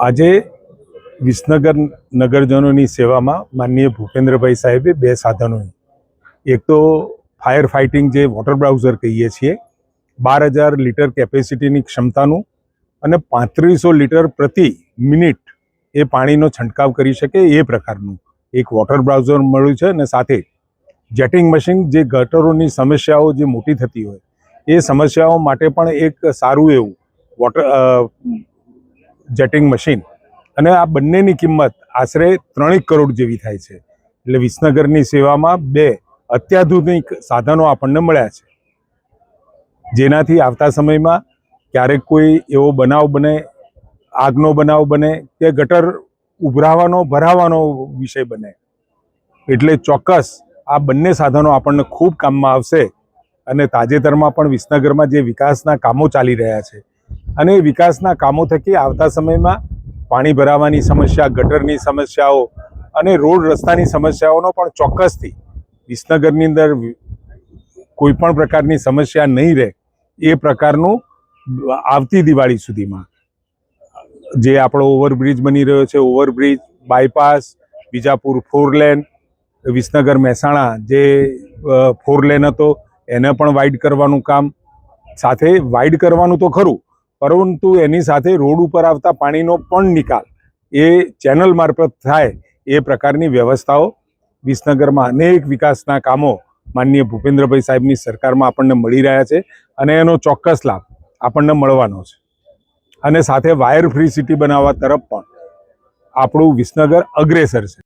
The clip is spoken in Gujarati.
આજે વિસનગર નગરજનોની સેવામાં માનનીય ભૂપેન્દ્રભાઈ સાહેબે બે સાધનો, એક તો ફાયર ફાઇટિંગ જે વોટર બ્રાઉઝર કહીએ છીએ 12,000 લીટર કેપેસિટીની ક્ષમતાનું અને 3500 લીટર પ્રતિ મિનિટ એ પાણીનો છંટકાવ કરી શકે એ પ્રકારનું એક વોટર બ્રાઉઝર મળ્યું છે. અને સાથે જેટિંગ મશીન જે ગટરોની સમસ્યાઓ જે મોટી થતી હોય એ સમસ્યાઓ માટે પણ એક સારું એવું વોટર જેટિંગ મશીન, અને આ બંનેની કિંમત આશરે 3 કરોડ જેવી થાય છે. એટલે વિસનગરની સેવામાં બે અત્યાધુનિક સાધનો આપણને મળ્યા છે, જેનાથી આવતા સમયમાં ક્યારેક કોઈ એવો બનાવ બને, આગનો બનાવ બને કે ગટર ઉભરાવાનો ભરાવાનો વિષય બને, એટલે ચોક્કસ આ બંને સાધનો આપણને ખૂબ કામમાં આવશે. અને તાજેતરમાં પણ વિસનગરમાં જે વિકાસના કામો ચાલી રહ્યા છે અને એ વિકાસના કામો થકી આવતા સમયમાં પાણી ભરાવાની સમસ્યા, ગટરની સમસ્યાઓ અને રોડ રસ્તાની સમસ્યાઓનો પણ ચોક્કસથી વિસનગરની અંદર કોઈ પણ પ્રકારની સમસ્યા નહીં રહે એ પ્રકારનું આવતી દિવાળી સુધીમાં જે આપણો ઓવરબ્રિજ બની રહ્યો છે, overbridge, bypass, Vijapur 4 lane, Visnagar Mehsana જે 4 લેન હતો એને પણ વાઇડ કરવાનું કામ, સાથે વાઇડ કરવાનું તો ખરું પરંતુ એની સાથે રોડ ઉપર આવતા પાણીનો પણ નિકાલ એ ચેનલ મારફત થાય એ પ્રકારની વ્યવસ્થાઓ વિસનગરમાં અનેક વિકાસના કામો માનનીય ભૂપેન્દ્રભાઈ સાહેબની સરકારમાં આપણને મળી રહ્યા છે અને એનો ચોક્કસ લાભ આપણને મળવાનો છે. અને સાથે વાયર ફ્રી સિટી બનાવવા તરફ પણ આપણું વિસનગર અગ્રેસર છે.